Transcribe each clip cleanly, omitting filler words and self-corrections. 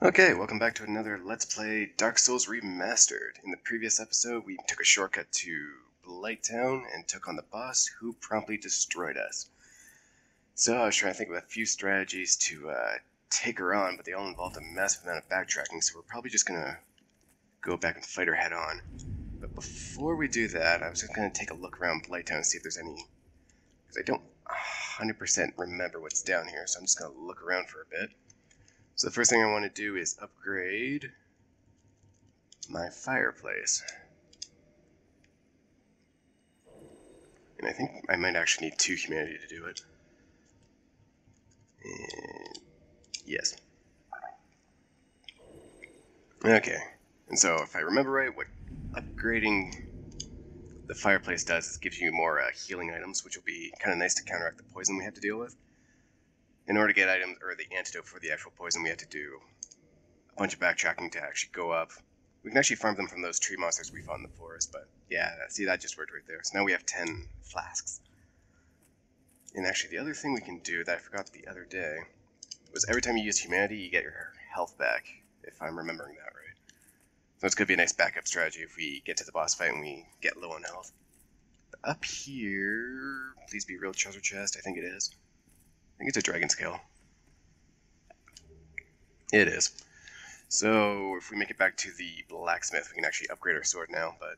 Okay, welcome back to another Let's Play Dark Souls Remastered. In the previous episode, we took a shortcut to Blighttown and took on the boss, who promptly destroyed us. So I was trying to think of a few strategies to take her on, but they all involved a massive amount of backtracking, so we're probably just gonna go back and fight her head on. But before we do that, I was just gonna take a look around Blighttown and see if there's any, because I don't 100% remember what's down here, so I'm just gonna look around for a bit. So the first thing I want to do is upgrade my fireplace. And I think I might actually need 2 humanity to do it. And yes. Okay. And so if I remember right, what upgrading the fireplace does is it gives you more healing items, which will be kind of nice to counteract the poison we have to deal with. In order to get items, or the antidote for the actual poison, we have to do a bunch of backtracking to actually go up. We can actually farm them from those tree monsters we fought in the forest, but yeah, see, that just worked right there. So now we have 10 flasks. And actually, the other thing we can do that I forgot the other day was every time you use humanity, you get your health back, if I'm remembering that right. So this could be a nice backup strategy if we get to the boss fight and we get low on health. But up here, please be real treasure chest, I think it is. I think it's a dragon scale. It is. So if we make it back to the blacksmith, we can actually upgrade our sword now, but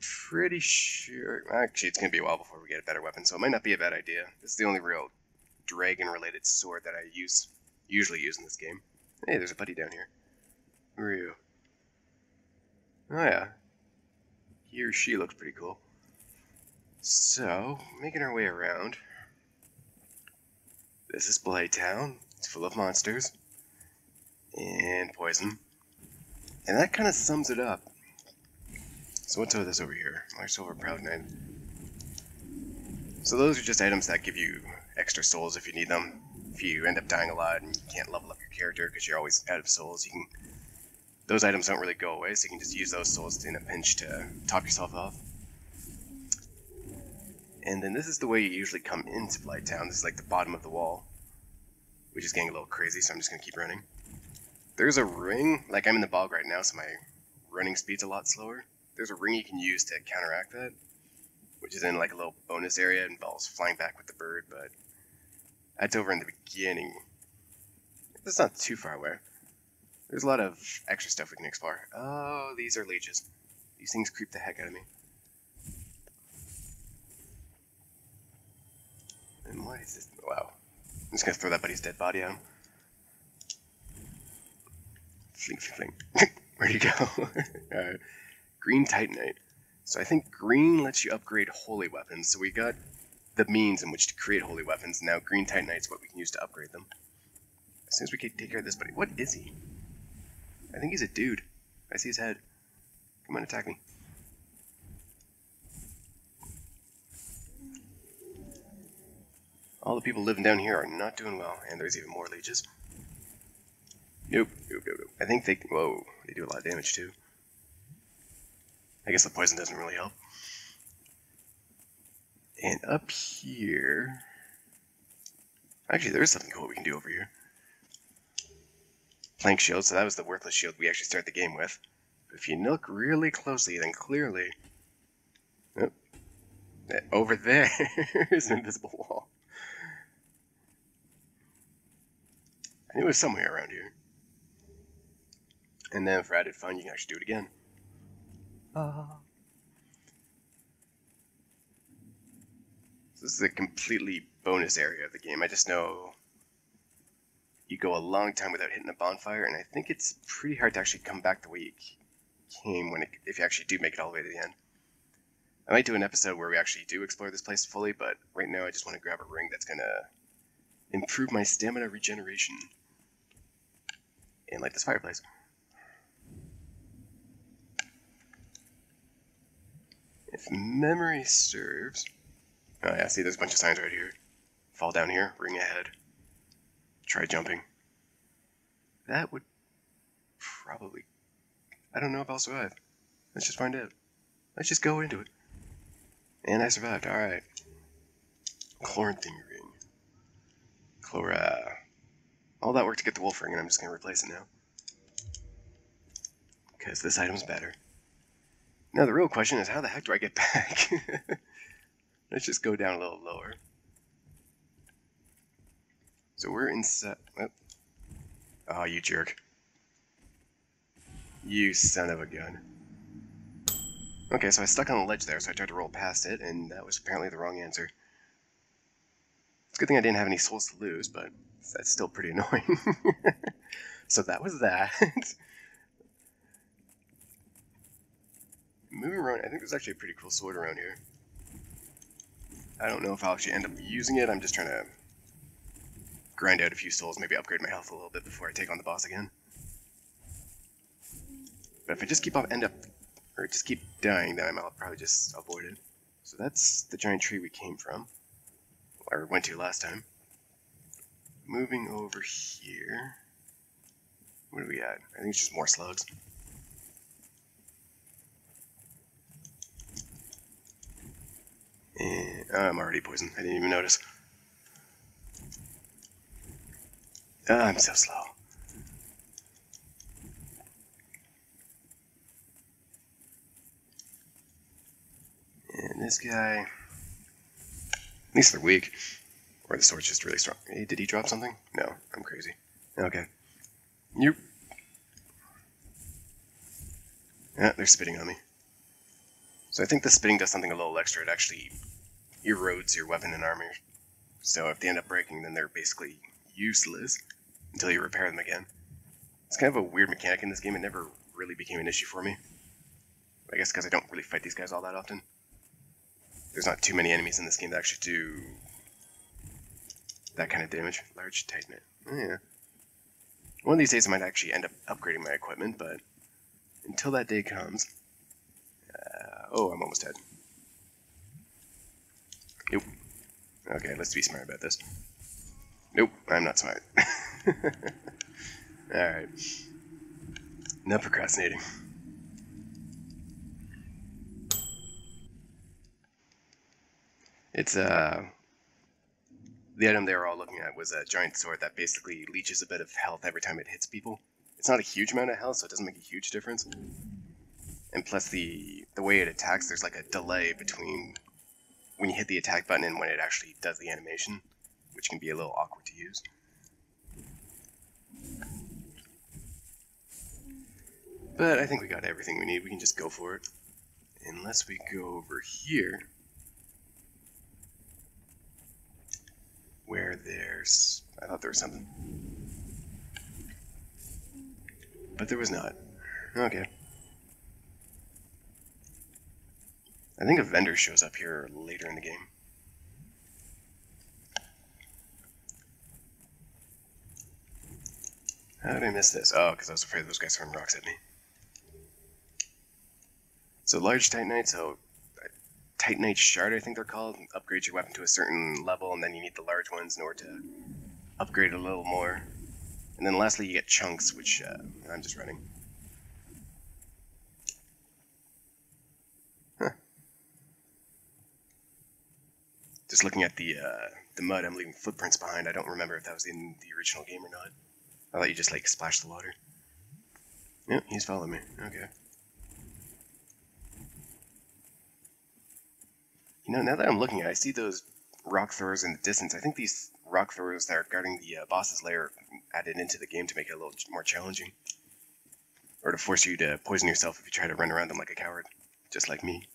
pretty sure, actually it's going to be a while before we get a better weapon, so it might not be a bad idea. This is the only real dragon-related sword that I usually use in this game. Hey, there's a buddy down here. Who are you? Oh yeah. He or she looks pretty cool. So, making our way around. This is Playtown. It's full of monsters and poison, and that kind of sums it up. So what's this over here? Large silver proud knight. So those are just items that give you extra souls if you need them. If you end up dying a lot and you can't level up your character because you're always out of souls, you can. Those items don't really go away, so you can just use those souls in a pinch to top yourself off. And then this is the way you usually come into Blighttown. This is like the bottom of the wall, which is getting a little crazy, so I'm just going to keep running. There's a ring, like I'm in the bog right now, so my running speed's a lot slower. There's a ring you can use to counteract that, which is in like a little bonus area, and involves flying back with the bird, but that's over in the beginning. It's not too far away. There's a lot of extra stuff we can explore. Oh, these are leeches. These things creep the heck out of me. And why is this? Wow. I'm just gonna throw that buddy's dead body at him. Fling, fling, fling. Where'd you go? Green Titanite. So I think green lets you upgrade holy weapons. So we got the means in which to create holy weapons. Now green Titanite is what we can use to upgrade them. As soon as we can take care of this buddy. What is he? I think he's a dude. I see his head. Come on, attack me. All the people living down here are not doing well, and there's even more leeches. Nope, nope, nope, nope. I think they, whoa, they do a lot of damage too. I guess the poison doesn't really help. And up here, actually there is something cool we can do over here. Plank shield, so that was the worthless shield we actually started the game with. But if you look really closely, then clearly, oh, over there is an invisible wall. I knew it was somewhere around here. And then for added fun, you can actually do it again. So this is a completely bonus area of the game. I just know you go a long time without hitting a bonfire, and I think it's pretty hard to actually come back the way you came if you actually do make it all the way to the end. I might do an episode where we actually do explore this place fully, but right now I just want to grab a ring that's going to improve my stamina regeneration. And light this fireplace. If memory serves... Oh yeah, see there's a bunch of signs right here. Fall down here, ring ahead. Try jumping. That would probably... I don't know if I'll survive. Let's just find out. Let's just go into it. And I survived, alright. Chlorantine ring. all that work to get the wolf ring, and I'm just going to replace it now. Because this item's better. Now the real question is, how the heck do I get back? Let's just go down a little lower. So we're inside... Oh, you jerk. You son of a gun. Okay, so I stuck on a ledge there, so I tried to roll past it, and that was apparently the wrong answer. It's a good thing I didn't have any souls to lose, but that's still pretty annoying. So that was that. Moving around, I think there's actually a pretty cool sword around here. I don't know if I'll actually end up using it. I'm just trying to grind out a few souls, maybe upgrade my health a little bit before I take on the boss again. But if I just keep dying, then I'll probably just avoid it. So that's the giant tree we came from, or went to last time. Moving over here, what do we got? I think it's just more slugs. And I'm already poisoned. I didn't even notice. I'm so slow. And this guy, at least they're weak. Or the sword's just really strong. Hey, did he drop something? No, I'm crazy. Okay. You. Yeah, they're spitting on me. So I think the spitting does something a little extra. It actually erodes your weapon and armor. So if they end up breaking, then they're basically useless until you repair them again. It's kind of a weird mechanic in this game. It never really became an issue for me. I guess because I don't really fight these guys all that often. There's not too many enemies in this game that actually do that kind of damage. Large Titanite. Oh, yeah. One of these days I might actually end up upgrading my equipment, but until that day comes... oh, I'm almost dead. Nope. Okay, let's be smart about this. Nope, I'm not smart. Alright. Enough procrastinating. It's, the item they were all looking at was a giant sword that basically leeches a bit of health every time it hits people. It's not a huge amount of health, so it doesn't make a huge difference. And plus the way it attacks, there's like a delay between when you hit the attack button and when it actually does the animation, which can be a little awkward to use. But I think we got everything we need. We can just go for it. Unless we go over here, where there's... I thought there was something. But there was not. Okay. I think a vendor shows up here later in the game. How did I miss this? Oh, because I was afraid those guys throwing rocks at me. So large Titanite, so Titanite Shard I think they're called, upgrade your weapon to a certain level, and then you need the large ones in order to upgrade a little more. And then lastly you get chunks, which I'm just running. Huh. Just looking at the mud, I'm leaving footprints behind. I don't remember if that was in the original game or not. I thought you just like splash the water. Yep, he's following me. Okay. You know, now that I'm looking at it, I see those rock throwers in the distance. I think these rock throwers that are guarding the boss's lair added into the game to make it a little more challenging. Or to force you to poison yourself if you try to run around them like a coward. Just like me.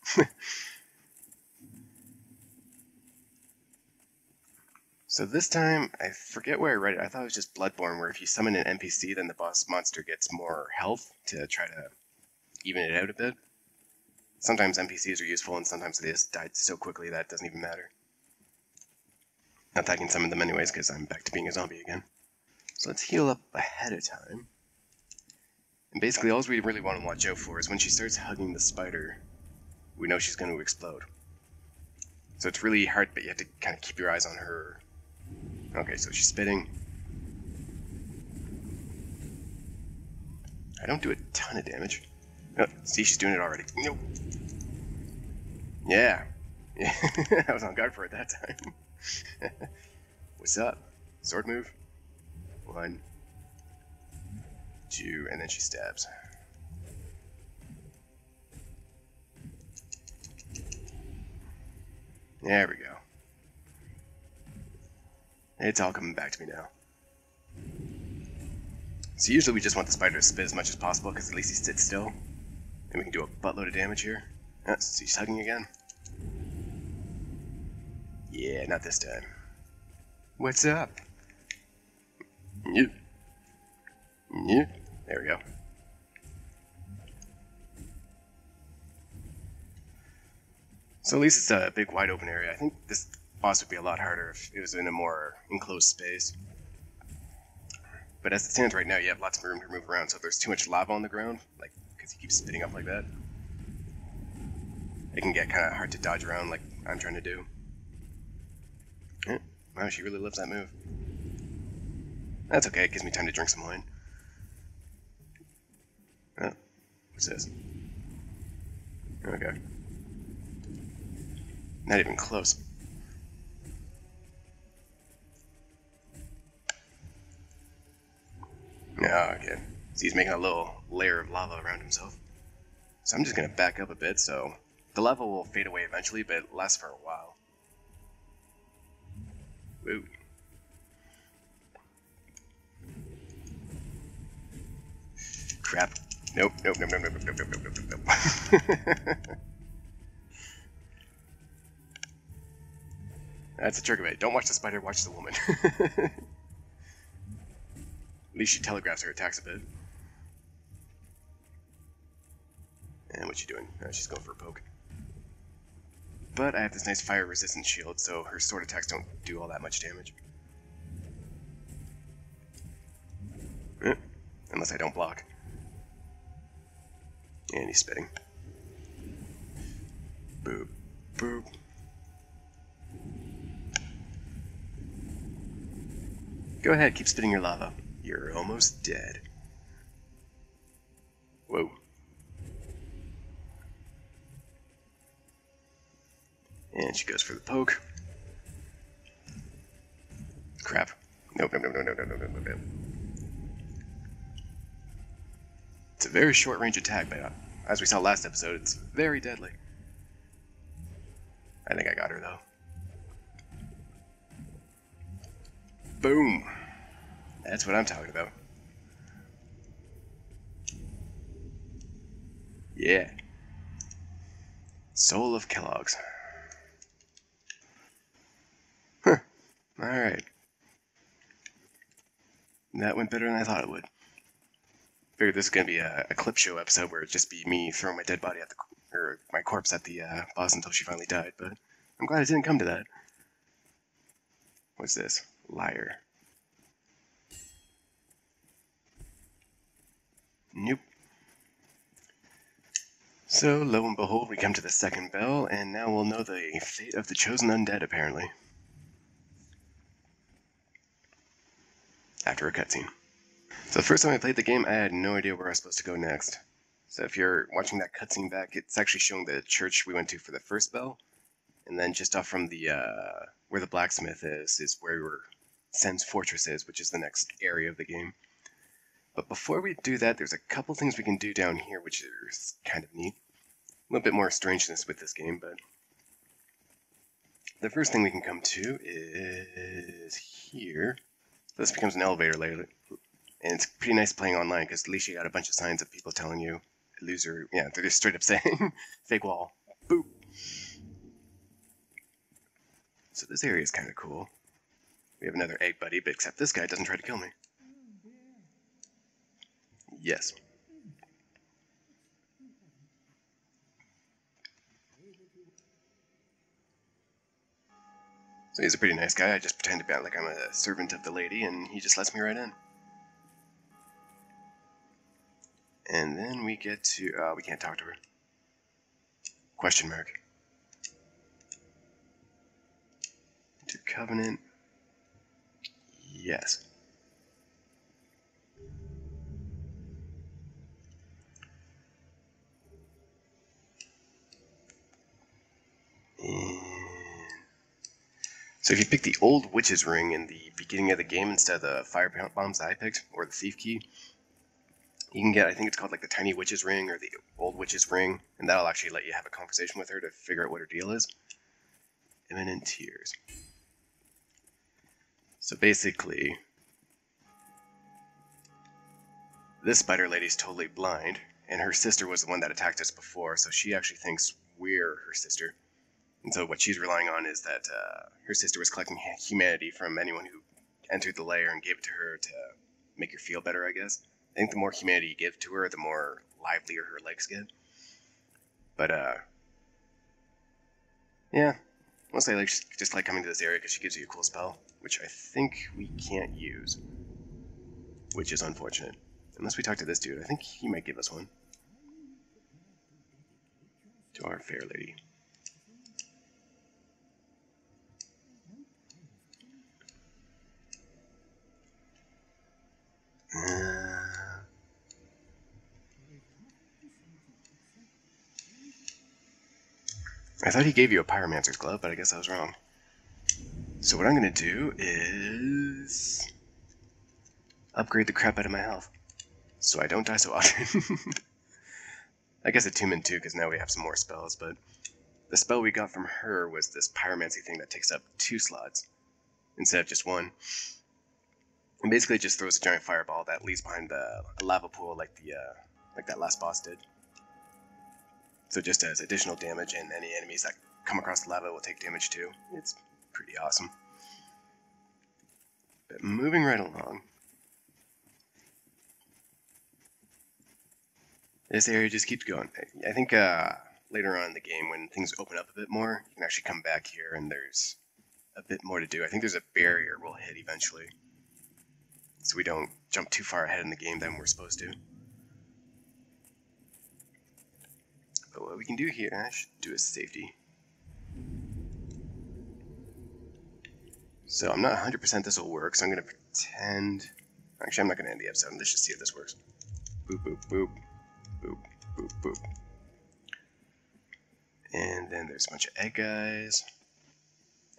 So this time, I forget where I read it. I thought it was just Bloodborne, where if you summon an NPC, then the boss monster gets more health to try to even it out a bit. Sometimes NPCs are useful, and sometimes they just die so quickly that it doesn't even matter. Not that I can summon them anyways, because I'm back to being a zombie again. So let's heal up ahead of time. And basically, all we really want to watch out for is when she starts hugging the spider, we know she's going to explode. So it's really hard, but you have to kind of keep your eyes on her. Okay, so she's spitting. I don't do a ton of damage. Oh, see, she's doing it already. Nope. Yeah. I was on guard for it that time. What's up? Sword move? 1, 2, and then she stabs. There we go. It's all coming back to me now. So usually we just want the spider to spit as much as possible because at least he sits still. And we can do a buttload of damage here. Oh, so he's hugging again. Yeah, not this time. What's up? Yep. Yep. There we go. So at least it's a big wide open area. I think this boss would be a lot harder if it was in a more enclosed space. But as it stands right now, you have lots of room to move around, so if there's too much lava on the ground, like, because he keeps spitting up like that, it can get kind of hard to dodge around like I'm trying to do. Wow, she really loves that move. That's okay, it gives me time to drink some wine. Oh, what's this? Okay. Not even close. Oh, okay. So he's making a little layer of lava around himself. So I'm just going to back up a bit, so the lava will fade away eventually, but it lasts for a while. Woo. Crap. Nope, nope, nope, nope, nope, nope, nope, nope, nope, nope. That's a trick of it. Don't watch the spider, watch the woman. At least she telegraphs her attacks a bit. And what's she doing? Oh, she's going for a poke. But I have this nice fire resistant shield, so her sword attacks don't do all that much damage. Unless I don't block. And he's spitting. Boop. Boop. Go ahead, keep spitting your lava. You're almost dead. Whoa. And she goes for the poke. Crap. Nope, nope, nope, nope, nope, nope, nope, nope, nope. It's a very short range attack, but as we saw last episode, it's very deadly. I think I got her, though. Boom! That's what I'm talking about. Yeah. Soul of Kellogg's. Huh. Alright. That went better than I thought it would. Figured this is gonna be a clip show episode where it'd just be me throwing my dead body at or my corpse at the boss until she finally died, but I'm glad it didn't come to that. What's this? Liar. Nope. So, lo and behold, we come to the second bell, and now we'll know the fate of the chosen undead, apparently. After a cutscene. So the first time I played the game, I had no idea where I was supposed to go next. So if you're watching that cutscene back, it's actually showing the church we went to for the first bell, and then just off from the, where the blacksmith is where Sen's fortress is, which is the next area of the game. But before we do that, there's a couple things we can do down here, which is kind of neat. A little bit more strangeness with this game, but the first thing we can come to is here. This becomes an elevator later, and it's pretty nice playing online because at least you got a bunch of signs of people telling you, loser, yeah, they're just straight up saying, fake wall, boop. So this area is kind of cool. We have another egg buddy, but except this guy doesn't try to kill me. Yes. So he's a pretty nice guy. I just pretend to be like I'm a servant of the lady, and he just lets me right in. And then we get to... we can't talk to her. Question mark. To Covenant. Yes. And So if you pick the old witch's ring in the beginning of the game instead of the fire bombs that I picked, or the thief key, you can get, I think it's called like the tiny witch's ring or the old witch's ring, and that'll actually let you have a conversation with her to figure out what her deal is. Imminent tears. So basically, this spider lady's totally blind, and her sister was the one that attacked us before, so she actually thinks we're her sister. And so what she's relying on is that her sister was collecting humanity from anyone who entered the lair and gave it to her to make her feel better, I guess. I think the more humanity you give to her, the more livelier her legs get. But, yeah. Mostly I just like coming to this area because she gives you a cool spell, which I think we can't use. Which is unfortunate. Unless we talk to this dude, I think he might give us one. To our fair lady. I thought he gave you a pyromancer's glove, but I guess I was wrong. So what I'm going to do is upgrade the crap out of my health, so I don't die so often. I guess attunement too, because now we have some more spells, but the spell we got from her was this pyromancy thing that takes up 2 slots instead of just 1. And basically it just throws a giant fireball that leaves behind a lava pool like that last boss did. So it just does additional damage, and any enemies that come across the lava will take damage too. It's pretty awesome. But moving right along, this area just keeps going. I think later on in the game, when things open up a bit more, you can actually come back here and there's a bit more to do. I think there's a barrier we'll hit eventually, so we don't jump too far ahead in the game than we're supposed to. But what we can do here, I should do a safety. So I'm not 100% this will work, so I'm going to pretend... Actually, I'm not going to end the episode. Let's just see if this works. Boop, boop, boop. Boop, boop, boop. And then there's a bunch of egg guys.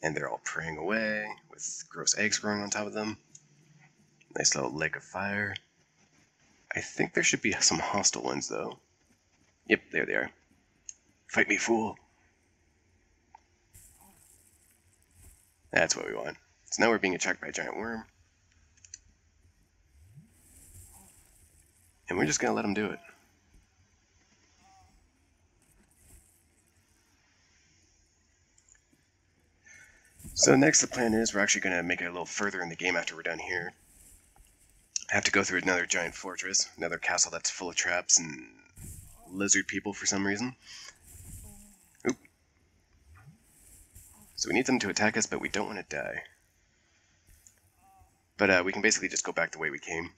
And they're all praying away with gross eggs growing on top of them. Nice little lake of fire. I think there should be some hostile ones, though. Yep, there they are. Fight me, fool. That's what we want. So now we're being attacked by a giant worm. And we're just going to let him do it. So next the plan is we're actually going to make it a little further in the game after we're done here. I have to go through another giant fortress, another castle that's full of traps and lizard people for some reason. Oop. So we need them to attack us, but we don't want to die. But we can basically just go back the way we came.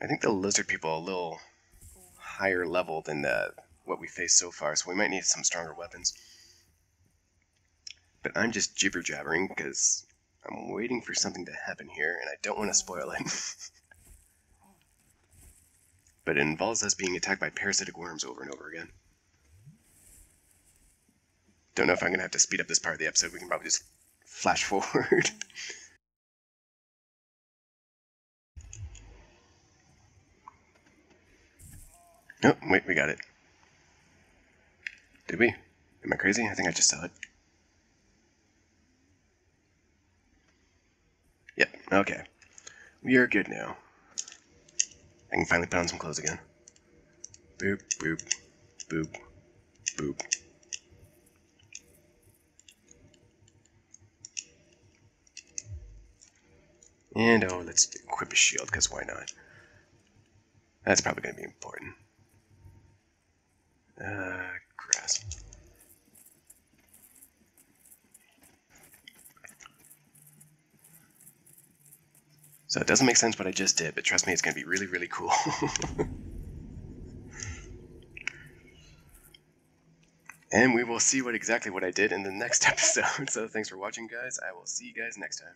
I think the lizard people are a little higher level than what we faced so far, so we might need some stronger weapons. But I'm just jibber-jabbering because I'm waiting for something to happen here, and I don't want to spoil it. But it involves us being attacked by parasitic worms over and over again. Don't know if I'm going to have to speed up this part of the episode. We can probably just flash forward. Oh, wait, we got it. Did we? Am I crazy? I think I just saw it. Yep, okay. We are good now. I can finally put on some clothes again. Boop, boop, boop, boop. And, oh, let's equip a shield, because why not? That's probably going to be important. Grass. So it doesn't make sense what I just did, but trust me, it's going to be really, really cool. And we will see exactly what I did in the next episode. So thanks for watching, guys. I will see you guys next time.